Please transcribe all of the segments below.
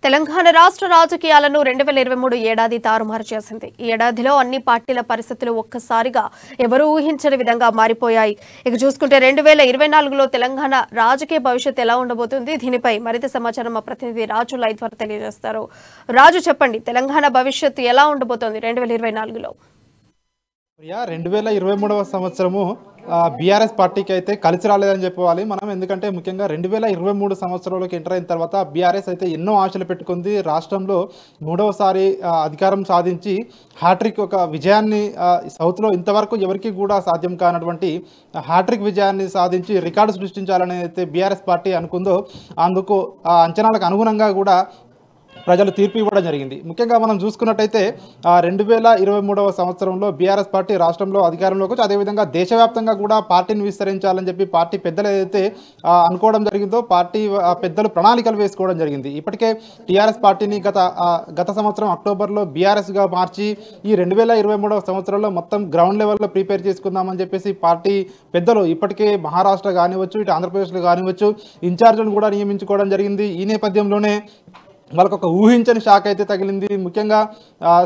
తెలంగాణ రాష్ట్ర రాజకీయాలను 2023 ఏడాది తారుమారు చేసింది. ఈ ఏడాదిలో అన్ని పార్టీల పరిస్థితులు ఒక్కసారిగా ఎవరూ ఊహించని విధంగా మారిపోయాయి. ఇక చూసుకుంటే 2024లో తెలంగాణ రాజకీయ భవిష్యత్తు ఎలా ఉండబోతుంది? దీనిపై మరింత సమాచారం మా ప్రతినిధి రాజు లైవ్ ద్వారా తెలియజేస్తారు. రాజు, చెప్పండి, తెలంగాణ భవిష్యత్తు ఎలా ఉండబోతోంది 2024లో? 2023వ సంవత్సరము బీఆర్ఎస్ పార్టీకి అయితే కలిసి రాలేదని చెప్పాలి మనం. ఎందుకంటే ముఖ్యంగా 2023 సంవత్సరంలోకి ఎంటర్ అయిన తర్వాత బీఆర్ఎస్ అయితే ఎన్నో ఆశలు పెట్టుకుంది. రాష్ట్రంలో మూడవసారి అధికారం సాధించి హ్యాట్రిక్ ఒక విజయాన్ని సౌత్లో ఇంతవరకు ఎవరికి కూడా సాధ్యం కానటువంటి హ్యాట్రిక్ విజయాన్ని సాధించి రికార్డు సృష్టించాలని అయితే బీఆర్ఎస్ పార్టీ అనుకుందో అందుకు అంచనాలకు అనుగుణంగా కూడా ప్రజలు తీర్పు ఇవ్వడం జరిగింది. ముఖ్యంగా మనం చూసుకున్నట్టయితే 2023వ సంవత్సరంలో బీఆర్ఎస్ పార్టీ రాష్ట్రంలో అధికారంలోకి వచ్చి అదేవిధంగా దేశవ్యాప్తంగా కూడా పార్టీని విస్తరించాలని చెప్పి పార్టీ పెద్దలు ఏదైతే అనుకోవడం జరిగిందో పార్టీ పెద్దలు ప్రణాళికలు వేసుకోవడం జరిగింది. ఇప్పటికే టీఆర్ఎస్ పార్టీని గత సంవత్సరం అక్టోబర్లో బీఆర్ఎస్గా మార్చి ఈ 2023వ సంవత్సరంలో మొత్తం గ్రౌండ్ లెవెల్లో ప్రిపేర్ చేసుకుందామని చెప్పేసి పార్టీ పెద్దలు ఇప్పటికే మహారాష్ట్ర కానివచ్చు, ఇటు ఆంధ్రప్రదేశ్లో కానివచ్చు ఇన్ఛార్జీలను కూడా నియమించుకోవడం జరిగింది. ఈ నేపథ్యంలోనే వాళ్ళకు ఒక ఊహించని షాక్ అయితే తగిలింది. ముఖ్యంగా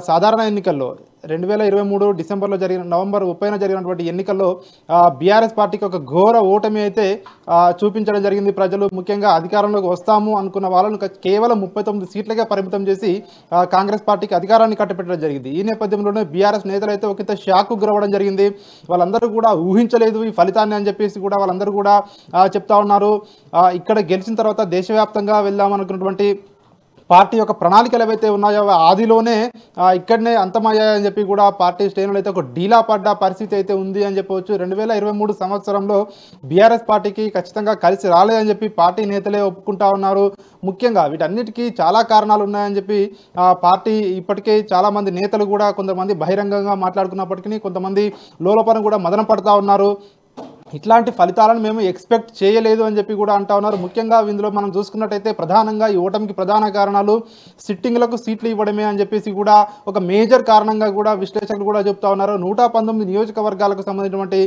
సాధారణ ఎన్నికల్లో 2023 డిసెంబర్లో నవంబర్ 30న జరిగినటువంటి ఎన్నికల్లో బీఆర్ఎస్ పార్టీకి ఒక ఘోర ఓటమి అయితే చూపించడం జరిగింది. ప్రజలు ముఖ్యంగా అధికారంలోకి వస్తాము అనుకున్న వాళ్ళను కేవలం 39 సీట్లకే పరిమితం చేసి కాంగ్రెస్ పార్టీకి అధికారాన్ని కట్టపెట్టడం జరిగింది. ఈ నేపథ్యంలోనే బీఆర్ఎస్ నేతలు అయితే ఒకంత షాక్కు గురవడం జరిగింది. వాళ్ళందరూ కూడా ఊహించలేదు ఈ ఫలితాన్ని అని చెప్పేసి కూడా వాళ్ళందరూ కూడా చెప్తా ఉన్నారు. ఇక్కడ గెలిచిన తర్వాత దేశవ్యాప్తంగా వెళ్దామనుకున్నటువంటి పార్టీ యొక్క ప్రణాళికలు ఏవైతే ఉన్నాయో ఆదిలోనే ఇక్కడనే అంతమయ్యాయని చెప్పి కూడా పార్టీ శ్రేణులు అయితే ఒక డీలా పడ్డ పరిస్థితి అయితే ఉంది అని చెప్పవచ్చు. 2023 సంవత్సరంలో బీఆర్ఎస్ పార్టీకి ఖచ్చితంగా కలిసి రాలేదని చెప్పి పార్టీ నేతలే ఒప్పుకుంటా ఉన్నారు. ముఖ్యంగా వీటన్నిటికీ చాలా కారణాలు ఉన్నాయని చెప్పి పార్టీ ఇప్పటికే చాలామంది నేతలు కూడా కొంతమంది బహిరంగంగా మాట్లాడుకున్నప్పటికీ కొంతమంది లోపల కూడా మదన పడతా ఉన్నారు. ఇట్లాంటి ఫలితాలను మేము ఎక్స్పెక్ట్ చేయలేదు అని చెప్పి కూడా అంటా ఉన్నారు. ముఖ్యంగా ఇందులో మనం చూసుకున్నట్టయితే ప్రధానంగా ఈ ఓటమికి ప్రధాన కారణాలు సిట్టింగ్లకు సీట్లు ఇవ్వడమే అని చెప్పేసి కూడా ఒక మేజర్ కారణంగా కూడా విశ్లేషకులు కూడా చెప్తా ఉన్నారు. 119 నియోజకవర్గాలకు సంబంధించినటువంటి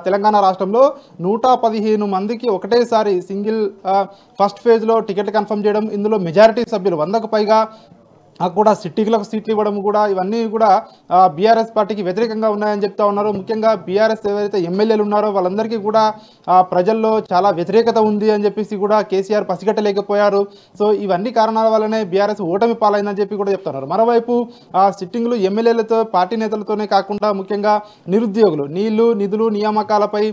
తెలంగాణ రాష్ట్రంలో 115 మందికి ఒకటేసారి సింగిల్ ఫస్ట్ ఫేజ్లో టికెట్ కన్ఫర్మ్ చేయడం, ఇందులో మెజారిటీ సభ్యులు 100కు పైగా కూడా సిట్టింగ్లకు సీట్లు ఇవ్వడం కూడా ఇవన్నీ కూడా బీఆర్ఎస్ పార్టీకి వ్యతిరేకంగా ఉన్నాయని చెప్తా ఉన్నారు. ముఖ్యంగా బీఆర్ఎస్ ఎవరైతే ఎమ్మెల్యేలు ఉన్నారో వాళ్ళందరికీ కూడా ప్రజల్లో చాలా వ్యతిరేకత ఉంది అని చెప్పేసి కూడా కేసీఆర్ పసిగట్టలేకపోయారు. సో ఇవన్నీ కారణాల వల్లనే బీఆర్ఎస్ ఓటమి పాలైందని చెప్పి కూడా చెప్తున్నారు. మరోవైపు సిట్టింగ్లు ఎమ్మెల్యేలతో పార్టీ నేతలతోనే కాకుండా ముఖ్యంగా నిరుద్యోగులు నీళ్లు నిధులు నియామకాలపై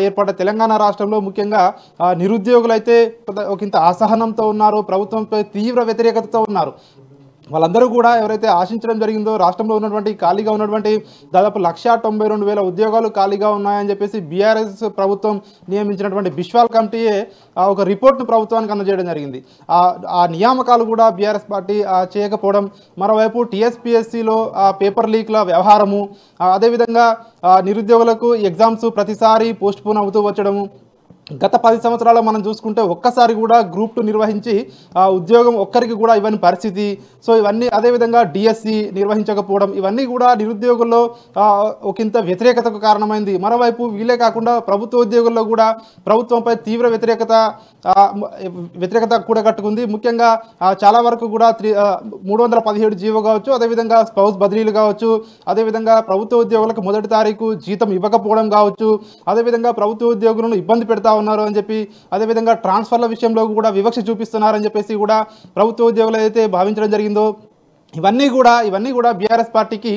ఏర్పడ్డ తెలంగాణ రాష్ట్రంలో ముఖ్యంగా నిరుద్యోగులు అయితే ఒకంత అసహనంతో ఉన్నారు, ప్రభుత్వంపై తీవ్ర వ్యతిరేకతతో ఉన్నారు. వాళ్ళందరూ కూడా ఎవరైతే ఆశించడం జరిగిందో రాష్ట్రంలో ఉన్నటువంటి ఖాళీగా ఉన్నటువంటి దాదాపు 192,000 ఉద్యోగాలు ఖాళీగా ఉన్నాయని చెప్పేసి బీఆర్ఎస్ ప్రభుత్వం నియమించినటువంటి బిశ్వాల్ కమిటీయే ఒక రిపోర్ట్ను ప్రభుత్వానికి అందజేయడం జరిగింది. ఆ నియామకాలు కూడా బీఆర్ఎస్ పార్టీ చేయకపోవడం, మరోవైపు టీఎస్పీఎస్సీలో పేపర్ లీక్ల వ్యవహారము, అదేవిధంగా నిరుద్యోగులకు ఎగ్జామ్స్ ప్రతిసారి పోస్ట్ పోన్ అవుతూ వచ్చడము, గత 10 సంవత్సరాలు మనం చూసుకుంటే ఒక్కసారి కూడా గ్రూప్ 2 నిర్వహించి ఉద్యోగం ఒక్కరికి కూడా ఇవ్వని పరిస్థితి. సో ఇవన్నీ అదేవిధంగా డిఎస్సి నిర్వహించకపోవడం ఇవన్నీ కూడా నిరుద్యోగుల్లో ఒకంత వ్యతిరేకతకు కారణమైంది. మరోవైపు వీళ్ళే కాకుండా ప్రభుత్వ ఉద్యోగుల్లో కూడా ప్రభుత్వంపై తీవ్ర వ్యతిరేకత కూడా కట్టుకుంది. ముఖ్యంగా చాలా వరకు కూడా 317 జీవో కావచ్చు, అదేవిధంగా స్పౌస్ బదిలీలు కావచ్చు, అదేవిధంగా ప్రభుత్వ ఉద్యోగులకు మొదటి తారీఖు జీతం ఇవ్వకపోవడం కావచ్చు, అదేవిధంగా ప్రభుత్వ ఉద్యోగులను ఇబ్బంది పెడతా ఉన్నారు అని చెప్పి, అదేవిధంగా ట్రాన్స్ఫర్ల విషయంలో కూడా వివక్ష చూపిస్తున్నారని చెప్పేసి కూడా ప్రభుత్వ ఉద్యోగులు ఏదైతే భావించడం జరిగిందో ఇవన్నీ కూడా బీఆర్ఎస్ పార్టీకి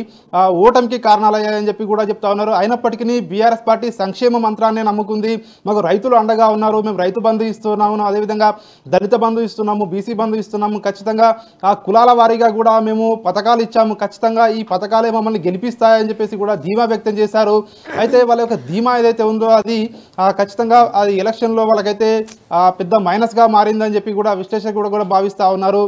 ఓటమికి కారణాలయ్యాయని చెప్పి కూడా చెప్తా ఉన్నారు. అయినప్పటికీ బీఆర్ఎస్ పార్టీ సంక్షేమ మంత్రాన్ని నమ్ముకుంది. మాకు రైతులు అండగా ఉన్నారు, మేము రైతు బంధు ఇస్తున్నాము, అదేవిధంగా దళిత బంధు ఇస్తున్నాము, బీసీ బంధు ఇస్తున్నాము, ఖచ్చితంగా కులాల వారీగా కూడా మేము పథకాలు ఇచ్చాము, ఖచ్చితంగా ఈ పథకాలే మమ్మల్ని గెలిపిస్తాయని చెప్పేసి కూడా ధీమా వ్యక్తం చేశారు. అయితే వాళ్ళ యొక్క ధీమా ఏదైతే ఉందో అది ఖచ్చితంగా అది ఎలక్షన్లో వాళ్ళకైతే పెద్ద మైనస్గా మారిందని చెప్పి కూడా విశ్లేషకులు కూడా భావిస్తూ ఉన్నారు.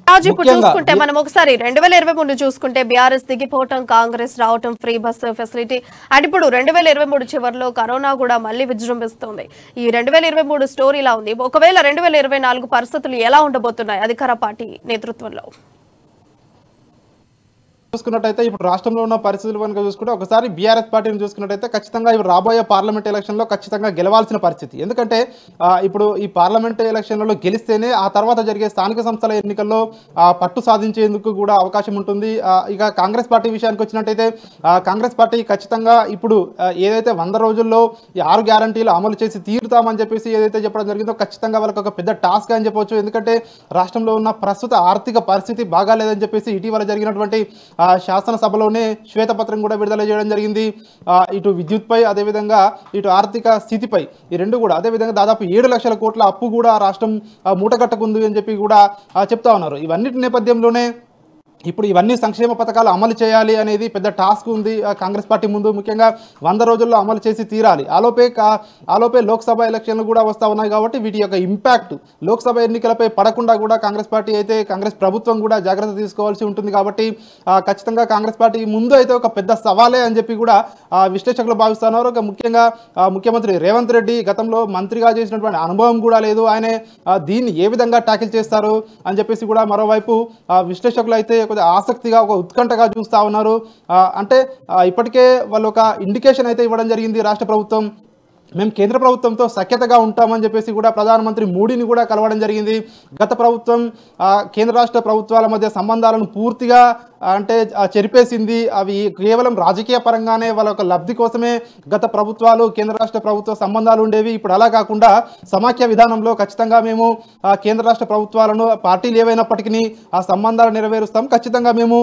రాజు, ఇప్పుడు చూసుకుంటే మనం ఒకసారి 2023 చూసుకుంటే బీఆర్ఎస్ దిగిపోవటం, కాంగ్రెస్ రావటం, ఫ్రీ బస్ ఫెసిలిటీ, అండ్ ఇప్పుడు 2023 చివరిలో కరోనా కూడా మళ్ళీ విజృంభిస్తుంది. ఈ 2023 స్టోరీ ఇలా ఉంది. ఒకవేళ 2024 పరిస్థితులు ఎలా ఉండబోతున్నాయి అధికార పార్టీ నేతృత్వంలో? చూసుకున్నట్టయితే ఇప్పుడు రాష్ట్రంలో ఉన్న పరిస్థితులు కనుక చూసుకుంటే ఒకసారి బీఆర్ఎస్ పార్టీని చూసుకున్నట్టయితే ఖచ్చితంగా ఇప్పుడు రాబోయే పార్లమెంట్ ఎలక్షన్లో ఖచ్చితంగా గెలవాల్సిన పరిస్థితి. ఎందుకంటే ఇప్పుడు ఈ పార్లమెంట్ ఎలక్షన్లలో గెలిస్తేనే ఆ తర్వాత జరిగే స్థానిక సంస్థల ఎన్నికల్లో పట్టు సాధించేందుకు కూడా అవకాశం ఉంటుంది. ఇక కాంగ్రెస్ పార్టీ విషయానికి వచ్చినట్టయితే కాంగ్రెస్ పార్టీ ఖచ్చితంగా ఇప్పుడు ఏదైతే 100 రోజుల్లో ఈ 6 గ్యారంటీలు అమలు చేసి తీరుతామని చెప్పేసి ఏదైతే చెప్పడం జరిగిందో ఖచ్చితంగా వాళ్ళకి ఒక పెద్ద టాస్క్ అని చెప్పవచ్చు. ఎందుకంటే రాష్ట్రంలో ఉన్న ప్రస్తుత ఆర్థిక పరిస్థితి బాగాలేదని చెప్పేసి ఇటీవల జరిగినటువంటి శాసనసభలోనే శ్వేతపత్రం కూడా విడుదల చేయడం జరిగింది. ఇటు విద్యుత్పై అదేవిధంగా ఇటు ఆర్థిక స్థితిపై ఈ రెండు కూడా అదేవిధంగా దాదాపు 7 లక్షల కోట్ల అప్పు కూడా రాష్ట్రం మూటగట్టుకుంది అని చెప్పి కూడా చెప్తా ఉన్నారు. ఇవన్నిటి నేపథ్యంలోనే ఇప్పుడు ఇవన్నీ సంక్షేమ పథకాలు అమలు చేయాలి అనేది పెద్ద టాస్క్ ఉంది కాంగ్రెస్ పార్టీ ముందు. ముఖ్యంగా 100 రోజుల్లో అమలు చేసి తీరాలి. ఆలోపే లోక్సభ ఎలక్షన్లు కూడా వస్తూ ఉన్నాయి కాబట్టి వీటి యొక్క ఇంపాక్ట్ లోక్సభ ఎన్నికలపై పడకుండా కూడా కాంగ్రెస్ ప్రభుత్వం కూడా జాగ్రత్త తీసుకోవాల్సి ఉంటుంది. కాబట్టి ఖచ్చితంగా కాంగ్రెస్ పార్టీ ముందు అయితే ఒక పెద్ద సవాలే అని చెప్పి కూడా విశ్లేషకులు భావిస్తున్నారు. ముఖ్యంగా ముఖ్యమంత్రి రేవంత్ రెడ్డి గతంలో మంత్రిగా చేసినటువంటి అనుభవం కూడా లేదు. ఆయనే దీన్ని ఏ విధంగా ట్యాకిల్ చేస్తారు అని చెప్పేసి కూడా మరోవైపు విశ్లేషకులు అయితే ఆసక్తిగా ఒక ఉత్కంఠగా చూస్తూ ఉన్నారు. అంటే ఇప్పటికే వాళ్ళు ఒక ఇండికేషన్ అయితే ఇవ్వడం జరిగింది రాష్ట్ర ప్రభుత్వం. మేము కేంద్ర ప్రభుత్వంతో సఖ్యతగా ఉంటామని చెప్పేసి కూడా ప్రధానమంత్రి మోడీని కూడా కలవడం జరిగింది. గత ప్రభుత్వం కేంద్ర రాష్ట్ర ప్రభుత్వాల మధ్య సంబంధాలను పూర్తిగా అంటే చెరిపేసింది. అవి కేవలం రాజకీయ పరంగానే వాళ్ళ ఒక లబ్ధి కోసమే గత ప్రభుత్వాలు కేంద్ర రాష్ట్ర ప్రభుత్వ సంబంధాలు ఉండేవి. ఇప్పుడు అలా కాకుండా సమాఖ్య విధానంలో ఖచ్చితంగా మేము కేంద్ర రాష్ట్ర ప్రభుత్వాలను పార్టీలు ఏవైనప్పటికీ ఆ సంబంధాలు నెరవేరుస్తాం, ఖచ్చితంగా మేము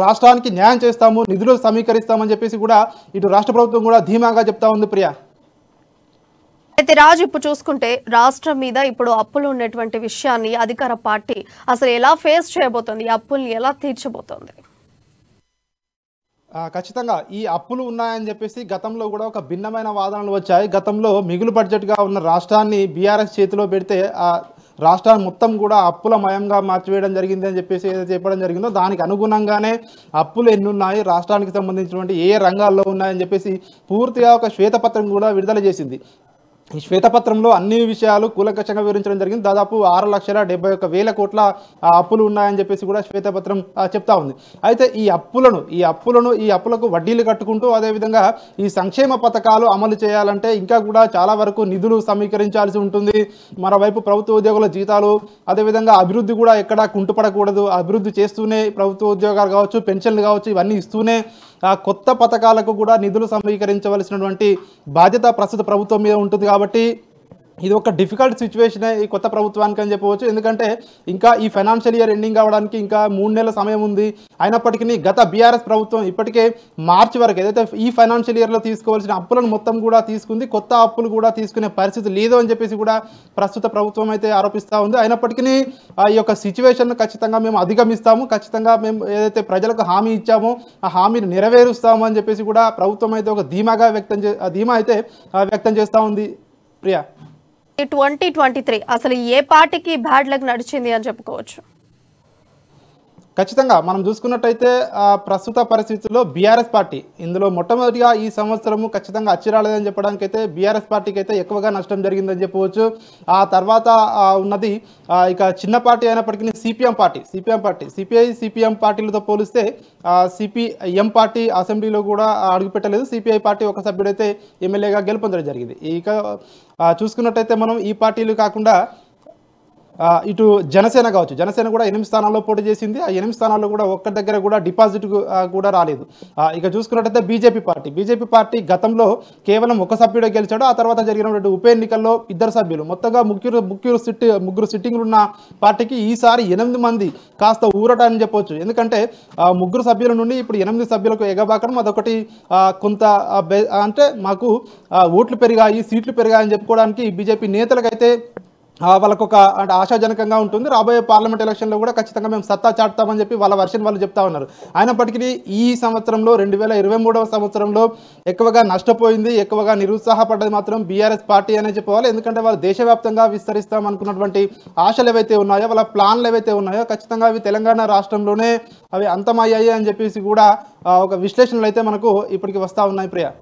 రాష్ట్రానికి న్యాయం చేస్తాము, నిధులు సమీకరిస్తామని చెప్పేసి కూడా ఇటు రాష్ట్ర ప్రభుత్వం కూడా ధీమాగా చెప్తా ఉంది. ప్రియా, అయితే రాజు ఇప్పుడు చూసుకుంటే రాష్ట్రం మీద ఇప్పుడు అప్పులు ఉన్నటువంటి విషయాన్ని అధికార పార్టీ అసలు ఎలా ఫేస్ చేయబోతోంది, ఈ అప్పుల్ని ఎలా తీర్చబోతోంది? ఖచ్చితంగా ఈ అప్పులు ఉన్నాయని చెప్పేసి గతంలో కూడా ఒక భిన్నమైన వాదనలు వచ్చాయి. గతంలో మిగులు బడ్జెట్గా ఉన్న రాష్ట్రాన్ని బీఆర్ఎస్ చేతిలో పెడితే రాష్ట్రాన్ని మొత్తం కూడా అప్పుల మయంగా మార్చివేయడం జరిగింది అని చెప్పేసి ఏదైతే చెప్పడం జరిగిందో దానికి అనుగుణంగానే అప్పులు ఎన్ని ఉన్నాయి, రాష్ట్రానికి సంబంధించినటువంటి ఏ రంగాల్లో ఉన్నాయని చెప్పేసి పూర్తిగా ఒక శ్వేతపత్రం కూడా విడుదల చేసింది. ఈ శ్వేతపత్రంలో అన్ని విషయాలు కూలంకషంగా వివరించడం జరిగింది. దాదాపు 6,71,000 కోట్ల అప్పులు ఉన్నాయని చెప్పేసి కూడా శ్వేతపత్రం చెప్తా ఉంది. అయితే ఈ అప్పులకు వడ్డీలు కట్టుకుంటూ అదేవిధంగా ఈ సంక్షేమ పథకాలు అమలు చేయాలంటే ఇంకా కూడా చాలా వరకు నిధులు సమీకరించాల్సి ఉంటుంది. మరోవైపు ప్రభుత్వ ఉద్యోగుల జీతాలు అదేవిధంగా అభివృద్ధి కూడా ఎక్కడా కుంటుపడకూడదు. అభివృద్ధి చేస్తూనే ప్రభుత్వ ఉద్యోగాలు కావచ్చు, పెన్షన్లు కావచ్చు, ఇవన్నీ ఇస్తూనే కొత్త పథకాలకు కూడా నిధులు సమీకరించవలసినటువంటి బాధ్యత ప్రస్తుత ప్రభుత్వం మీద ఉంటుంది. కాబట్టి ఇది ఒక డిఫికల్ట్ సిచ్యువేషన్ ఈ కొత్త ప్రభుత్వానికి అని చెప్పవచ్చు. ఎందుకంటే ఇంకా ఈ ఫైనాన్షియల్ ఇయర్ ఎండింగ్ అవ్వడానికి ఇంకా 3 నెలల సమయం ఉంది. అయినప్పటికీ గత బీఆర్ఎస్ ప్రభుత్వం ఇప్పటికే మార్చి వరకు ఏదైతే ఈ ఫైనాన్షియల్ ఇయర్లో తీసుకోవాల్సిన అప్పులను మొత్తం కూడా తీసుకుంది, కొత్త అప్పులు కూడా తీసుకునే పరిస్థితి లేదు అని చెప్పేసి కూడా ప్రస్తుత ప్రభుత్వం అయితే ఆరోపిస్తూ ఉంది. అయినప్పటికీ ఈ యొక్క సిచ్యువేషన్ ఖచ్చితంగా మేము అధిగమిస్తాము, ఖచ్చితంగా మేము ఏదైతే ప్రజలకు హామీ ఇచ్చామో ఆ హామీని నెరవేరుస్తాము అని చెప్పేసి కూడా ప్రభుత్వం అయితే ఒక ధీమా అయితే వ్యక్తం చేస్తూ ఉంది. ప్రియా, 2023 అసలు ఏ పార్టీకి బ్యాడ్ లక్ నడిచింది అని చెప్పుకోవచ్చు? ఖచ్చితంగా మనం చూసుకున్నట్టయితే ప్రస్తుత పరిస్థితుల్లో బీఆర్ఎస్ పార్టీ ఇందులో మొట్టమొదటిగా ఈ సంవత్సరము ఖచ్చితంగా అచ్చిరాలేదని చెప్పడానికైతే బీఆర్ఎస్ పార్టీకి అయితే ఎక్కువగా నష్టం జరిగిందని చెప్పవచ్చు. ఆ తర్వాత ఉన్నది ఇక చిన్న పార్టీ అయినప్పటికీ సిపిఎం పార్టీలతో పోలిస్తే సిపిఎం పార్టీ అసెంబ్లీలో కూడా అడుగుపెట్టలేదు. సిపిఐ పార్టీ ఒక సభ్యుడైతే ఎమ్మెల్యేగా గెలుపొందడం జరిగింది. ఇక చూసుకున్నట్టయితే మనం ఈ పార్టీలు కాకుండా ఇటు జనసేన కావచ్చు, జనసేన కూడా 8 స్థానాల్లో పోటీ చేసింది. ఆ 8 స్థానాల్లో కూడా ఒక్క దగ్గర కూడా డిపాజిట్ కూడా రాలేదు. ఇక చూసుకున్నట్టయితే బీజేపీ పార్టీ గతంలో కేవలం ఒక సభ్యుడే గెలిచాడు. ఆ తర్వాత జరిగినటువంటి ఉప ఎన్నికల్లో 2 సభ్యులు, మొత్తంగా ముగ్గురు సిట్టింగ్లు ఉన్న పార్టీకి ఈసారి 8 మంది కాస్త ఊరట అని చెప్పవచ్చు. ఎందుకంటే 3 సభ్యుల నుండి ఇప్పుడు 8 సభ్యులకు ఎగబాకడం అదొకటి కొంత అంటే మాకు ఓట్లు పెరిగాయి, సీట్లు పెరిగాయని చెప్పుకోవడానికి బీజేపీ నేతలకైతే వాళ్ళకు ఒక అంటే ఆశాజనకంగా ఉంటుంది. రాబోయే పార్లమెంట్ ఎలక్షన్లో కూడా ఖచ్చితంగా మేము సత్తా చాటుతామని చెప్పి వాళ్ళ వర్షన్ వాళ్ళు చెప్తా ఉన్నారు. అయినప్పటికీ ఈ సంవత్సరంలో 2023వ సంవత్సరంలో ఎక్కువగా నష్టపోయింది, ఎక్కువగా నిరుత్సాహపడ్డది మాత్రం బీఆర్ఎస్ పార్టీ అనే చెప్పవాలి. ఎందుకంటే వాళ్ళు దేశవ్యాప్తంగా విస్తరిస్తాం అనుకున్నటువంటి ఆశలు ఏవైతే ఉన్నాయో, వాళ్ళ ప్లాన్లు ఏవైతే ఉన్నాయో ఖచ్చితంగా అవి తెలంగాణ రాష్ట్రంలోనే అవి అంతమయ్యాయి అని చెప్పేసి కూడా ఒక విశ్లేషణలు అయితే మనకు ఇప్పటికి వస్తూ ఉన్నాయి. ప్రియా.